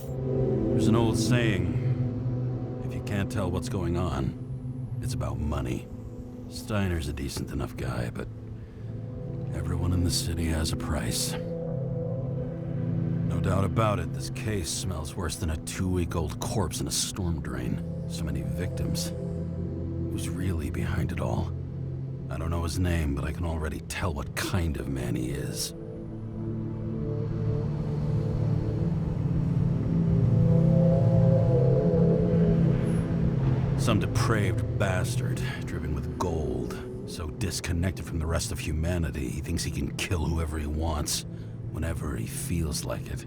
There's an old saying, if you can't tell what's going on, it's about money. Steiner's a decent enough guy, but everyone in the city has a price. No doubt about it, this case smells worse than a 2-week-old corpse in a storm drain. So many victims. Who's really behind it all? I don't know his name, but I can already tell what kind of man he is. Some depraved bastard, driven with gold, so disconnected from the rest of humanity, he thinks he can kill whoever he wants, whenever he feels like it.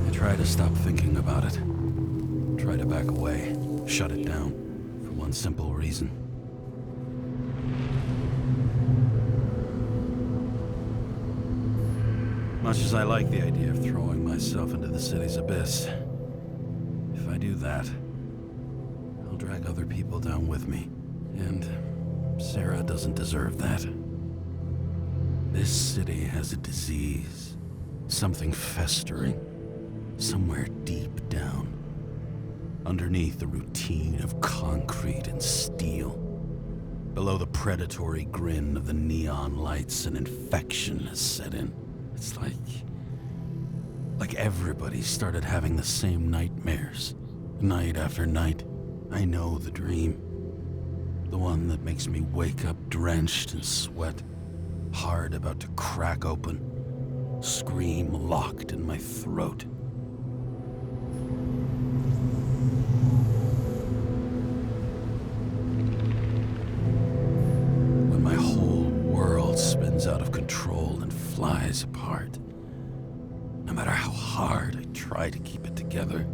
I try to stop thinking about it. Try to back away, shut it down, for one simple reason. Much as I like the idea of throwing myself into the city's abyss, if I do that, I'll drag other people down with me. And Sarah doesn't deserve that. This city has a disease, something festering, somewhere deep down, underneath the routine of concrete and steel. Below the predatory grin of the neon lights, an infection has set in. It's like everybody started having the same nightmares, night after night. I know the dream. The one that makes me wake up drenched in sweat, heart about to crack open, scream locked in my throat. When my whole world spins out of control and flies apart, no matter how hard I try to keep it together.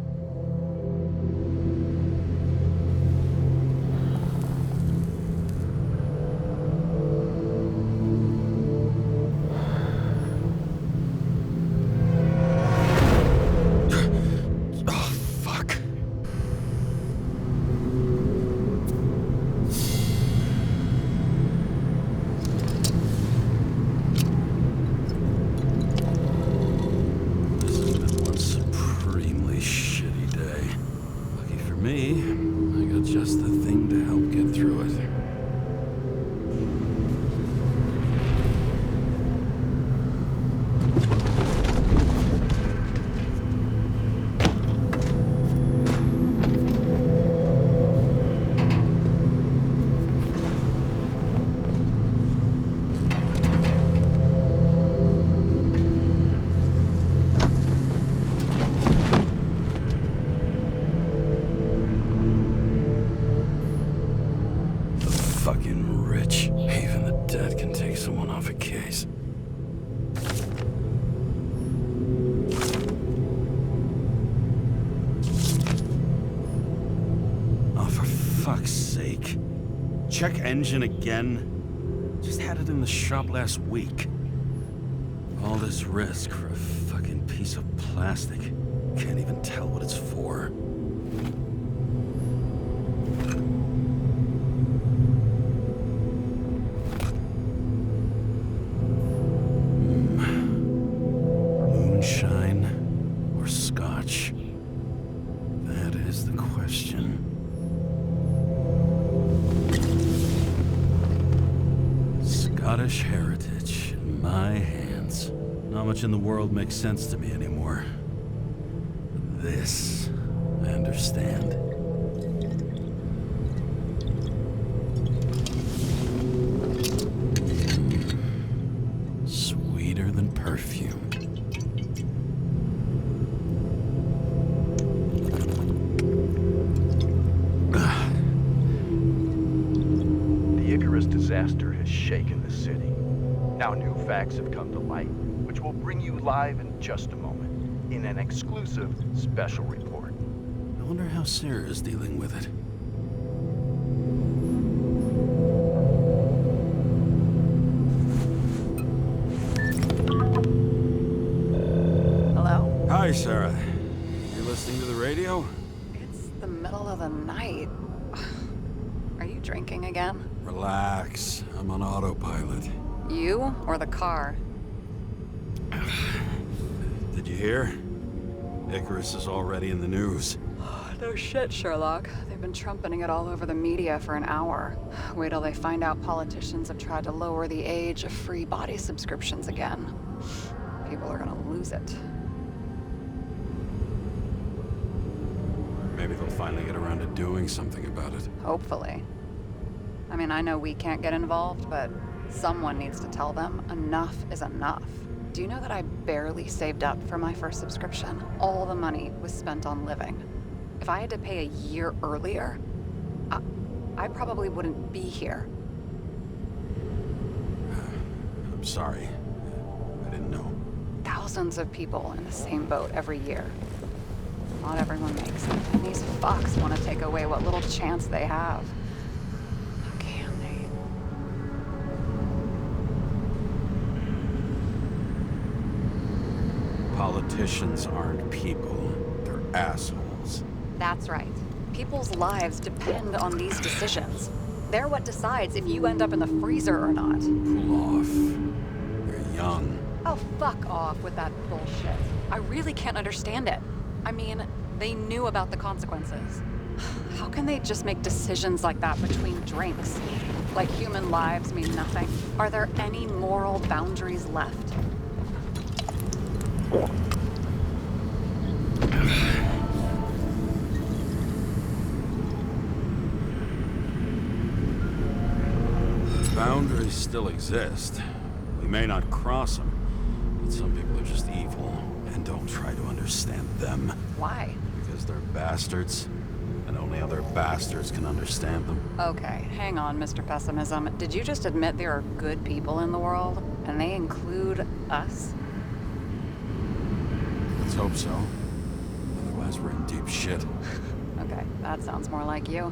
Just the thing to help get through it. Fucking rich. Even the dead can take someone off a case. Oh, for fuck's sake. Check engine again? Just had it in the shop last week. All this risk for a fucking piece of plastic. Can't even tell what it's for. Moonshine or scotch? That is the question. Scottish heritage in my hands. Not much in the world makes sense to me anymore. But this, I understand. Sweeter than perfume. Disaster has shaken the city. Now new facts have come to light, which will bring you live in just a moment, in an exclusive special report. I wonder how Sarah's dealing with it. Hello? Hi, Sarah. You listening to the radio? It's the middle of the night. Are you drinking again? Relax. I'm on autopilot. You or the car? Did you hear? Icarus is already in the news. No shit, Sherlock. They've been trumpeting it all over the media for an hour. Wait till they find out politicians have tried to lower the age of free body subscriptions again. People are gonna lose it. Maybe they'll finally get around to doing something about it. Hopefully. I mean, I know we can't get involved, but someone needs to tell them enough is enough. Do you know that I barely saved up for my first subscription? All the money was spent on living. If I had to pay a year earlier, I probably wouldn't be here. I'm sorry. I didn't know. Thousands of people in the same boat every year. Not everyone makes it, and these fucks want to take away what little chance they have. How can they? Politicians aren't people. They're assholes. That's right. People's lives depend on these decisions. They're what decides if you end up in the freezer or not. Cool off. They're young. Oh, fuck off with that bullshit. I really can't understand it. I mean, they knew about the consequences. How can they just make decisions like that between drinks? Like human lives mean nothing? Are there any moral boundaries left? Boundaries still exist. We may not cross them, but some people are just evil and don't try to understand them. Why? Because they're bastards, and only other bastards can understand them. Okay, hang on, Mr. Pessimism. Did you just admit there are good people in the world? And they include us? Let's hope so. Otherwise, we're in deep shit. Okay, that sounds more like you.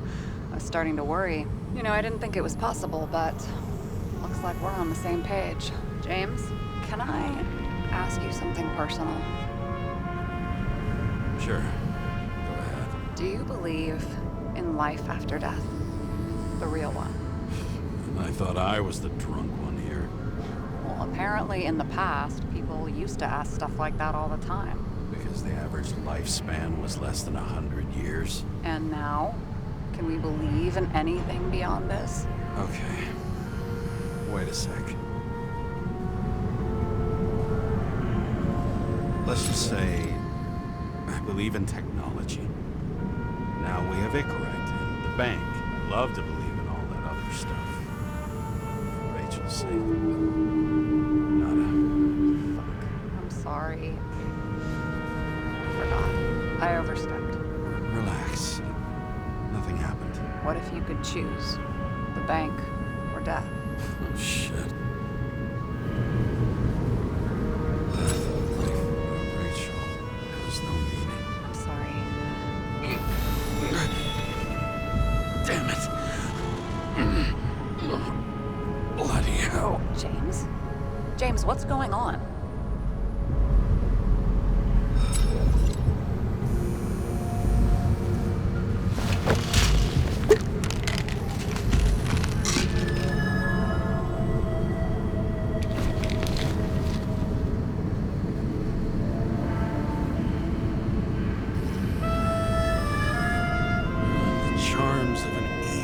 I was starting to worry. You know, I didn't think it was possible, but looks like we're on the same page. James, can I ask you something personal? Sure. Go ahead. Do you believe in life after death? The real one? I thought I was the drunk one here. Well, apparently in the past, people used to ask stuff like that all the time. Because the average lifespan was less than 100 years. And now? Can we believe in anything beyond this? Okay. Wait a sec. Let's just say I believe in technology. Now we have Icarus and the bank. Love to believe in all that other stuff. For Rachel's sake, but not a... Fuck. I'm sorry. I forgot. I overstepped. Relax. Nothing happened. What if you could choose? The bank or death? Oh, shit. Rachel has no meaning. I'm sorry. Damn it. Bloody hell. James? James, what's going on?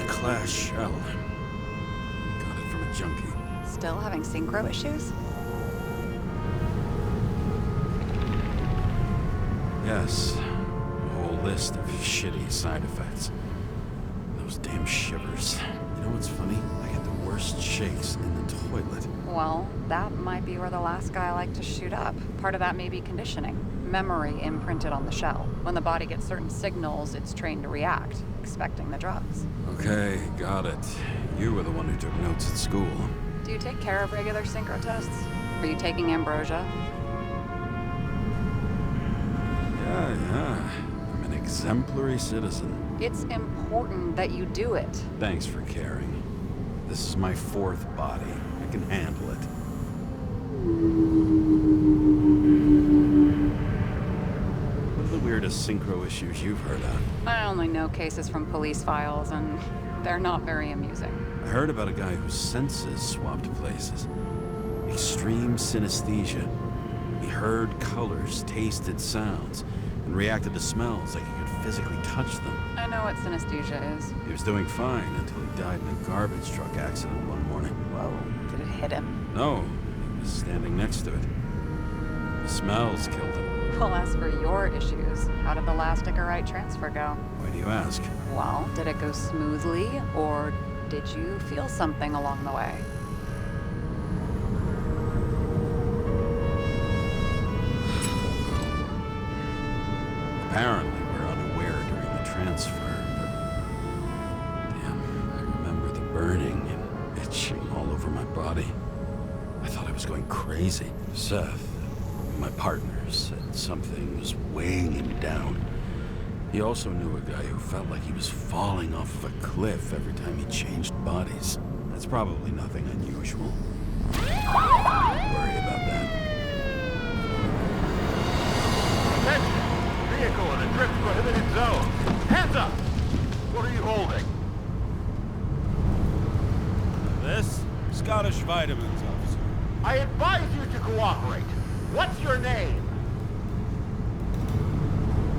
E-class shell. Got it from a junkie. Still having synchro issues? Yes. A whole list of shitty side effects. Those damn shivers. You know what's funny? I get the worst shakes in the toilet. Well, that might be where the last guy liked to shoot up. Part of that may be conditioning. Memory imprinted on the shell. When the body gets certain signals, it's trained to react, expecting the drugs. Okay, got it. You were the one who took notes at school. Do you take care of regular synchro tests? Are you taking ambrosia? Yeah. I'm an exemplary citizen. It's important that you do it. Thanks for caring. This is my fourth body. I can handle it. What are the weirdest synchro issues you've heard of? I only know cases from police files, and they're not very amusing. I heard about a guy whose senses swapped places. Extreme synesthesia. He heard colors, tasted sounds, and reacted to smells like he could physically touch them. I know what synesthesia is. He was doing fine until he died in a garbage truck accident one morning. Whoa. Did it hit him? No, he was standing next to it. The smells killed him. Well, as for your issues, how did the last Icarite transfer go? Why do you ask? Well, did it go smoothly, or did you feel something along the way? Apparently, we're unaware during the transfer, but... Damn, I remember the burning and itching all over my body. I thought I was going crazy. Seth, my partner, said something was weighing him down. He also knew a guy who felt like he was falling off of a cliff every time he changed bodies. That's probably nothing unusual. Don't worry about that. Attention! Vehicle in a drift prohibited zone. Hands up! What are you holding? This? Scottish vitamins, officer. I advise you to cooperate. What's your name?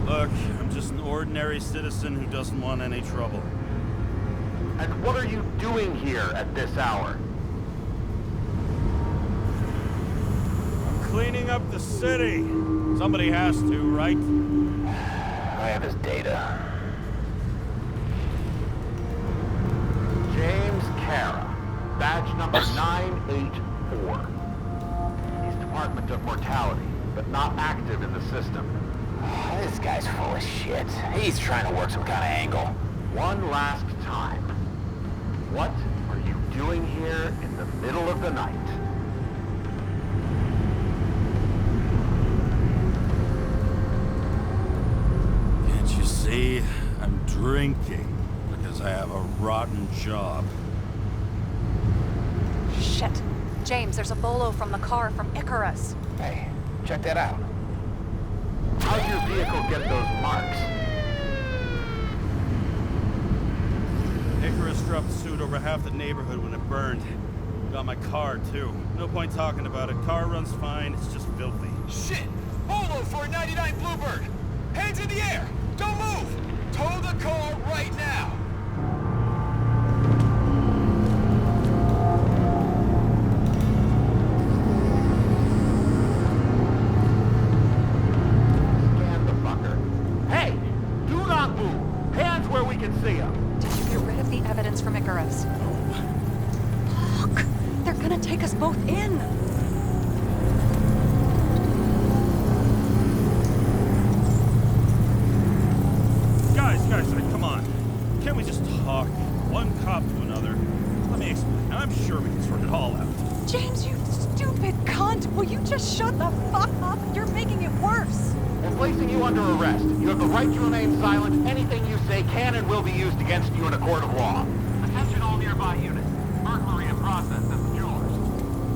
Look, I'm just an ordinary citizen who doesn't want any trouble. And what are you doing here at this hour? I'm cleaning up the city. Somebody has to, right? I have his data. James Kara, badge number 984. He's Department of Mortality, but not active in the system. This guy's full of shit. He's trying to work some kind of angle. One last time. What are you doing here in the middle of the night? Can't you see? I'm drinking because I have a rotten job. Shit. James, there's a bolo from the car from Icarus. Hey, check that out. How'd your vehicle get those marks? Icarus dropped the suit over half the neighborhood when it burned. Got my car, too. No point talking about it. Car runs fine, it's just filthy. Shit! Bolo for a 99 Bluebird! Hands in the air! Don't move! Tow the car right now! Scan the fucker. Hey! Do not move! Hands where we can see them! Did you get rid of the evidence from Icarus? Look! They're gonna take us both in! Guys, come on. Can't we just talk? One cop to another. Let me explain. I'm sure we can sort it all out. James, you stupid cunt! Will you just shut the fuck up? You're making it worse! We're placing you under arrest. You have the right to remain silent. Anything you say can and will be used against you in a court of law. Attention all nearby units. Burglary in process at the jewelers.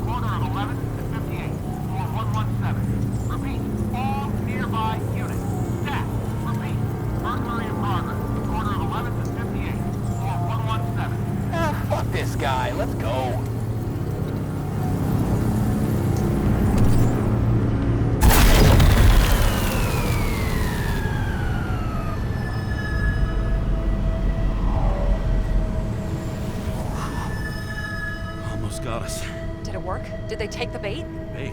Corner of 11th and 58. Floor 117. Repeat. All nearby units. Staff. Repeat. Burglary in progress. Corner of 11th and 58. Floor 117. Fuck this guy. Let's go. Almost got us. Did it work? Did they take the bait? Wait.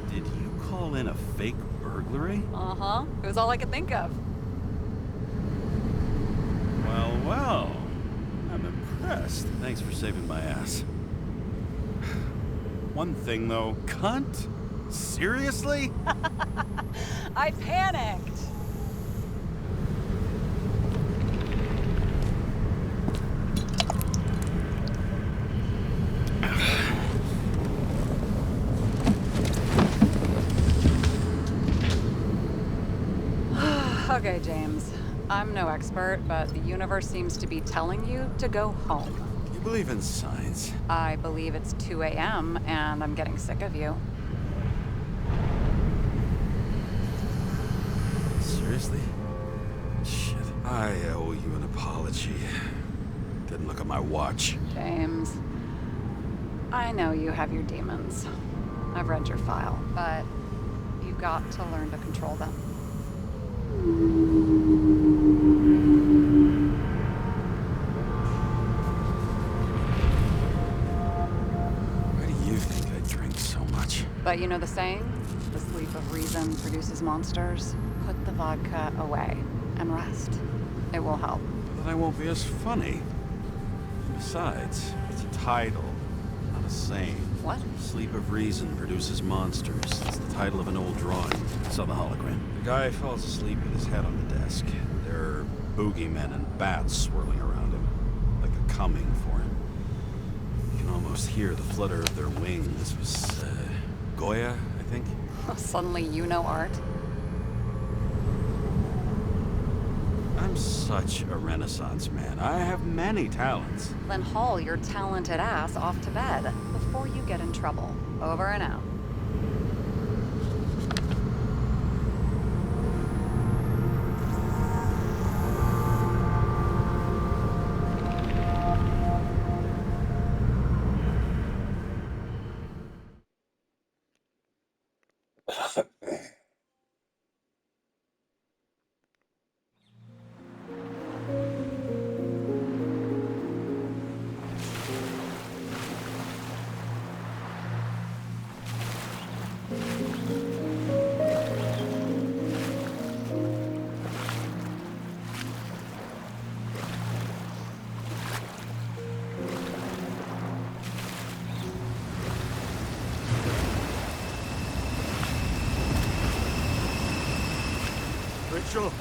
Did you call in a fake burglary? Uh-huh. It was all I could think of. Well. I'm impressed. Thanks for saving my ass. One thing, though. Cunt? Seriously? I panicked. Okay, James. I'm no expert, but the universe seems to be telling you to go home. You believe in science? I believe it's 2 a.m. and I'm getting sick of you. Seriously? Shit. I owe you an apology. Didn't look at my watch. James, I know you have your demons. I've read your file, but you've got to learn to control them. Why do you think I drink so much? But you know the saying? The sleep of reason produces monsters. Put the vodka away and rest. It will help. Then I won't be as funny. Besides, it's a title, not a saying. What? Sleep of Reason produces monsters. It's the title of an old drawing. I saw the hologram. The guy falls asleep with his head on the desk. There are boogeymen and bats swirling around him, like a coming for him. You can almost hear the flutter of their wings. This was, Goya, I think? Suddenly you know art. I'm such a Renaissance man. I have many talents. Then haul your talented ass off to bed before you get in trouble. Over and out. Rachel?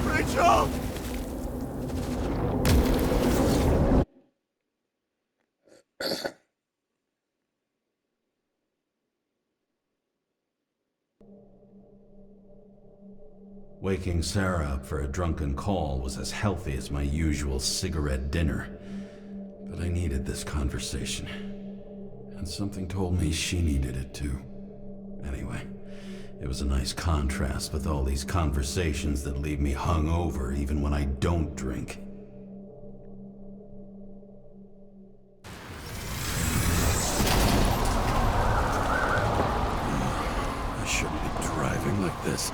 Rachel! Waking Sarah up for a drunken call was as healthy as my usual cigarette dinner. But I needed this conversation. And something told me she needed it too. Anyway, it was a nice contrast with all these conversations that leave me hungover even when I don't drink. I shouldn't be driving like this.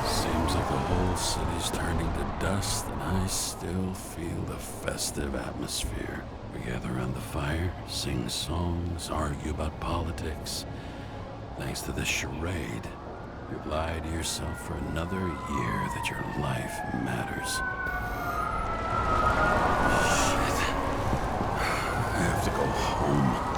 Seems like the whole city's turning to dust, and I still feel the festive atmosphere. We gather around the fire, sing songs, argue about politics. Thanks to this charade, you've lied to yourself for another year that your life matters. Shit. I have to go home.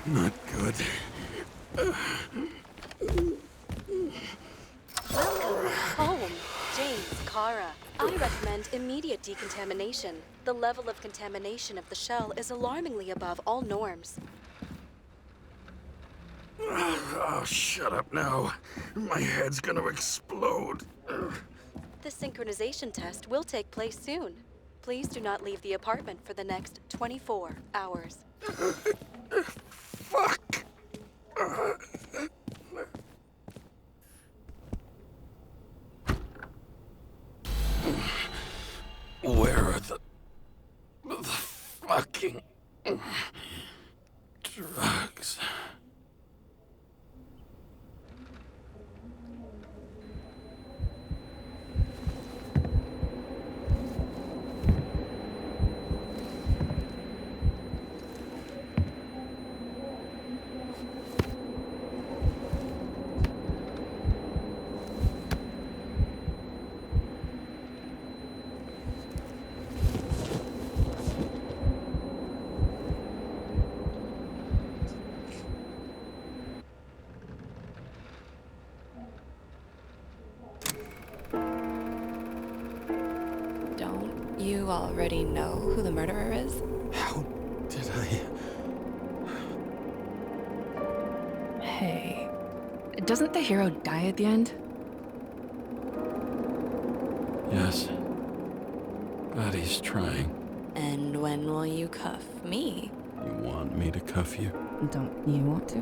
Not good. Welcome home, James, Kara. I recommend immediate decontamination. The level of contamination of the shell is alarmingly above all norms. Oh, shut up now. My head's gonna explode. The synchronization test will take place soon. Please do not leave the apartment for the next 24 hours. Fuck! Where are the fucking drugs? Don't you already know who the murderer is? How did I... Hey, doesn't the hero die at the end? Yes. But he's trying. And when will you cuff me? You want me to cuff you? Don't you want to?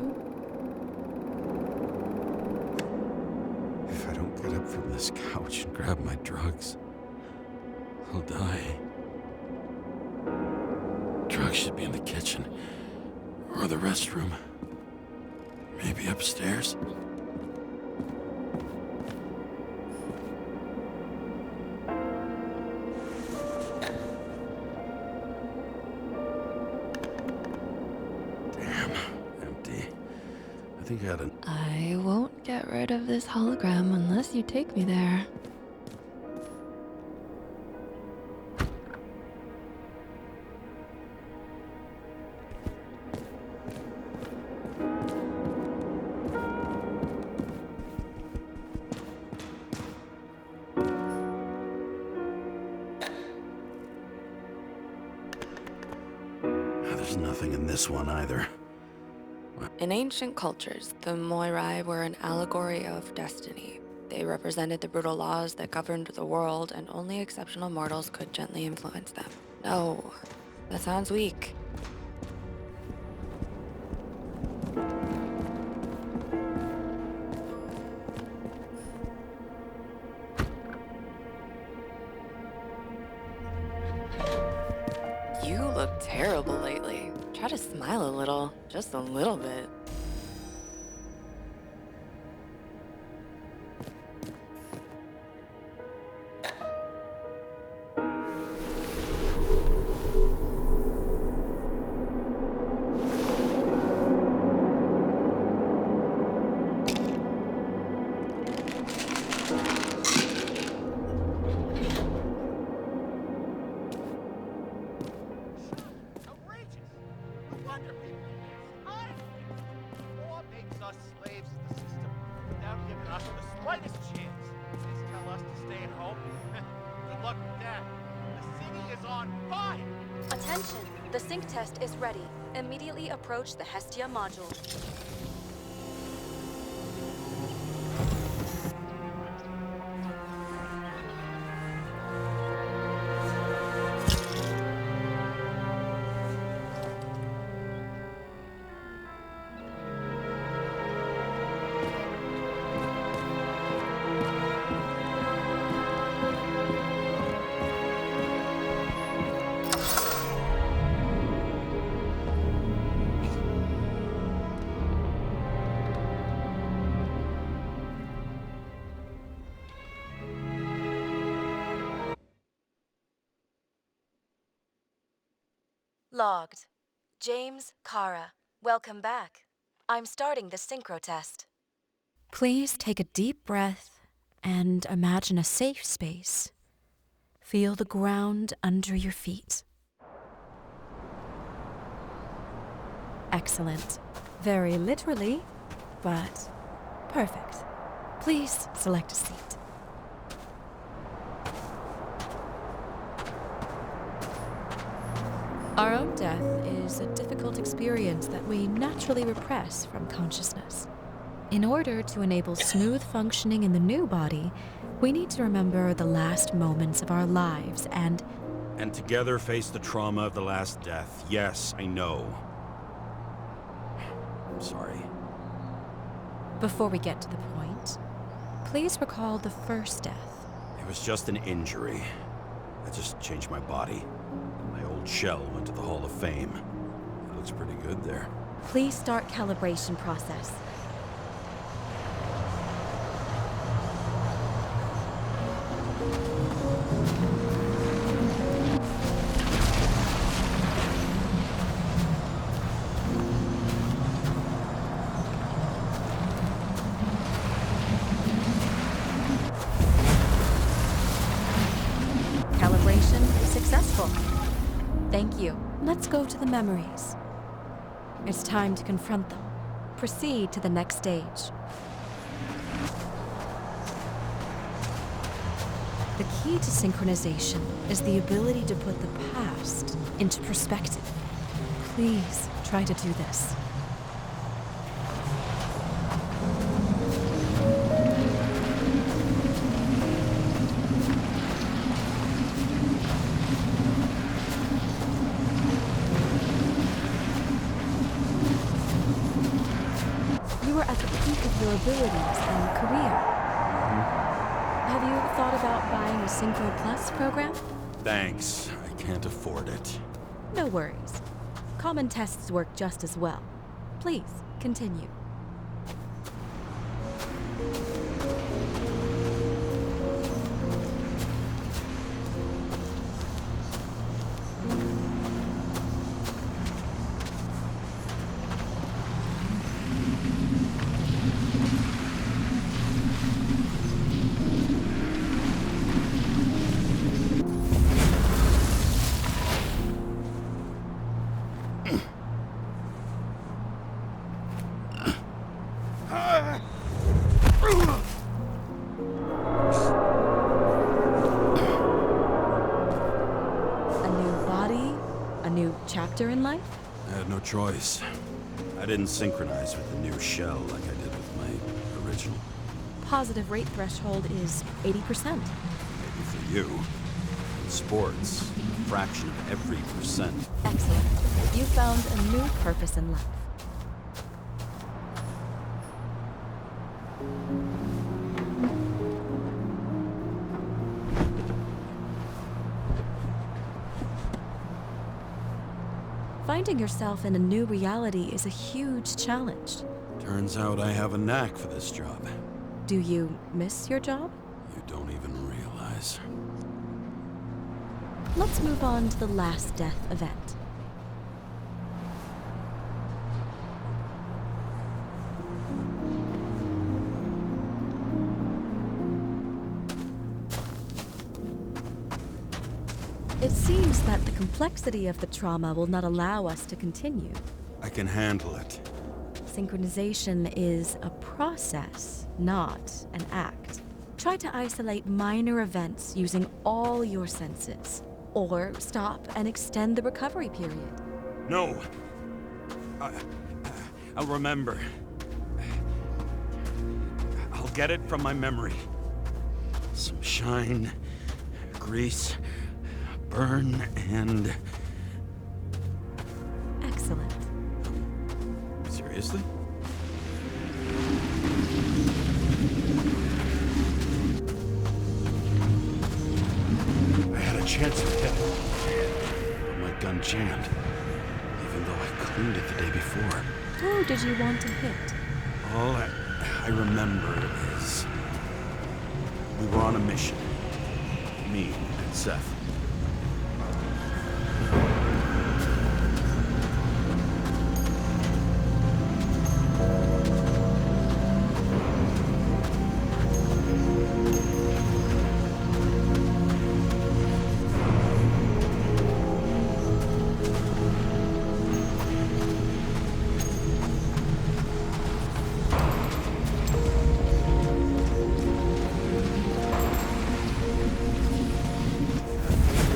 If I don't get up from this couch and grab my drugs, I'll die. Drugs should be in the kitchen. Or the restroom. Maybe upstairs. Damn, empty. I think I had an... I won't get rid of this hologram unless you take me there. There's nothing in this one either. In ancient cultures, the Moirai were an allegory of destiny. They represented the brutal laws that governed the world, and only exceptional mortals could gently influence them. No, that sounds weak. You look terrible lately. Try to smile a little, just a little bit. Attention! The sync test is ready. Immediately approach the Hestia module. Logged. James, Kara, welcome back. I'm starting the synchro test. Please take a deep breath and imagine a safe space. Feel the ground under your feet. Excellent. Very literally, but perfect. Please select a seat. Our own death is a difficult experience that we naturally repress from consciousness. In order to enable smooth functioning in the new body, we need to remember the last moments of our lives and together face the trauma of the last death. Yes, I know. I'm sorry. Before we get to the point, please recall the first death. It was just an injury. I just changed my body. My old shell went to the Hall of Fame. It looks pretty good there. Please start calibration process. Calibration successful. Thank you. Let's go to the memories. It's time to confront them. Proceed to the next stage. The key to synchronization is the ability to put the past into perspective. Please try to do this. You are at the peak of your abilities and career. Have you thought about buying a Synchro Plus program? Thanks. I can't afford it. No worries. Common tests work just as well. Please, continue. A new body, a new chapter in life? I had no choice. I didn't synchronize with the new shell like I did with my original. Positive rate threshold is 80%. Maybe for you. In sports, a fraction of every percent. Excellent. You found a new purpose in life. Finding yourself in a new reality is a huge challenge. Turns out I have a knack for this job. Do you miss your job? You don't even realize. Let's move on to the last death event. It seems that the complexity of the trauma will not allow us to continue. I can handle it. Synchronization is a process, not an act. Try to isolate minor events using all your senses, or stop and extend the recovery period. No! I'll remember. I'll get it from my memory. Some shine, grease, burn, and... Excellent. Seriously? I had a chance to hit it, but my gun jammed, even though I cleaned it the day before. Who did you want to hit? All I remember is we were on a mission. Me and Seth.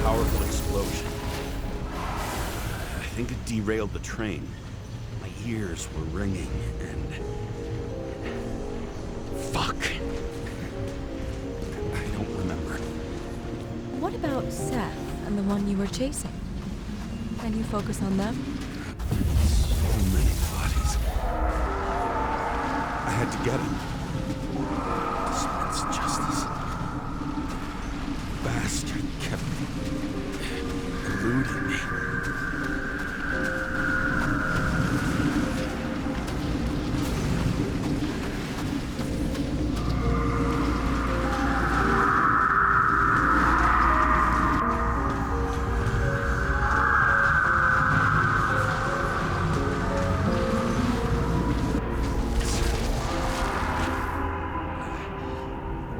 Powerful explosion. I think it derailed the train. My ears were ringing and... Fuck. I don't remember. What about Seth and the one you were chasing? Can you focus on them? So many bodies. had to get him. Dispense justice. Bastard kept eluding me.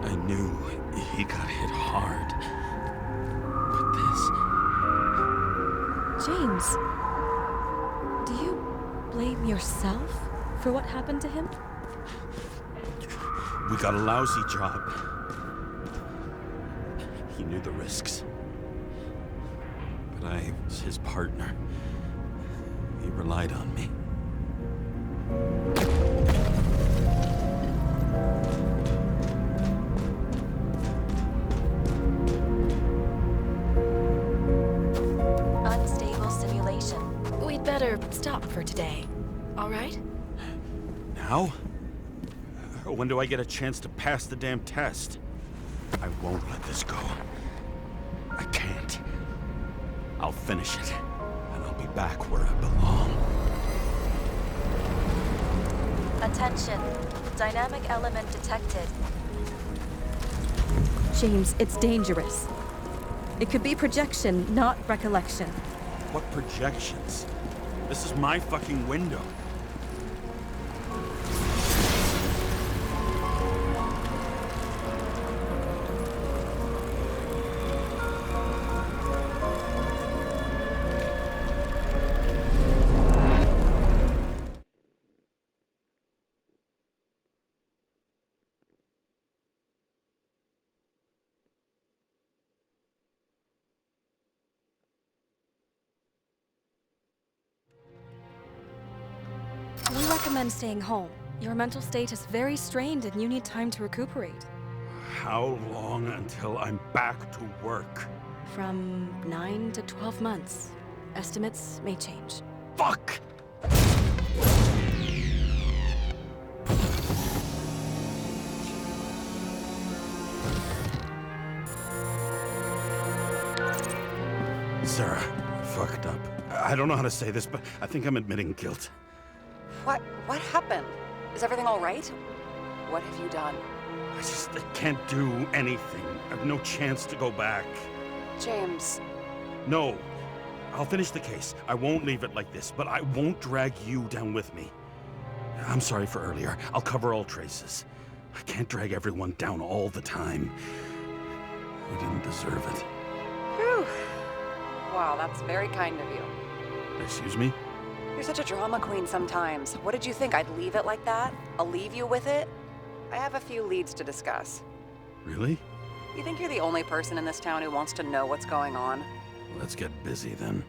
I knew he got hit hard. But this... James, do you blame yourself for what happened to him? We got a lousy job. He knew the risks. But I was his partner. He relied on me. Unstable simulation. We'd better stop for today. All right? Now? When do I get a chance to pass the damn test? I won't let this go. I can't. I'll finish it, and I'll be back where I belong. Attention. Dynamic element detected. James, it's dangerous. It could be projection, not recollection. What projections? This is my fucking window. We recommend staying home. Your mental state is very strained and you need time to recuperate. How long until I'm back to work? From 9 to 12 months. Estimates may change. Fuck! Sarah, I fucked up. I don't know how to say this, but I think I'm admitting guilt. What happened? Is everything all right? What have you done? I can't do anything. I have no chance to go back. James. No. I'll finish the case. I won't leave it like this, but I won't drag you down with me. I'm sorry for earlier. I'll cover all traces. I can't drag everyone down all the time. We didn't deserve it. Whew. Wow, that's very kind of you. Excuse me? You're such a drama queen sometimes. What did you think? I'd leave it like that? I'll leave you with it? I have a few leads to discuss. Really? You think you're the only person in this town who wants to know what's going on? Let's get busy then.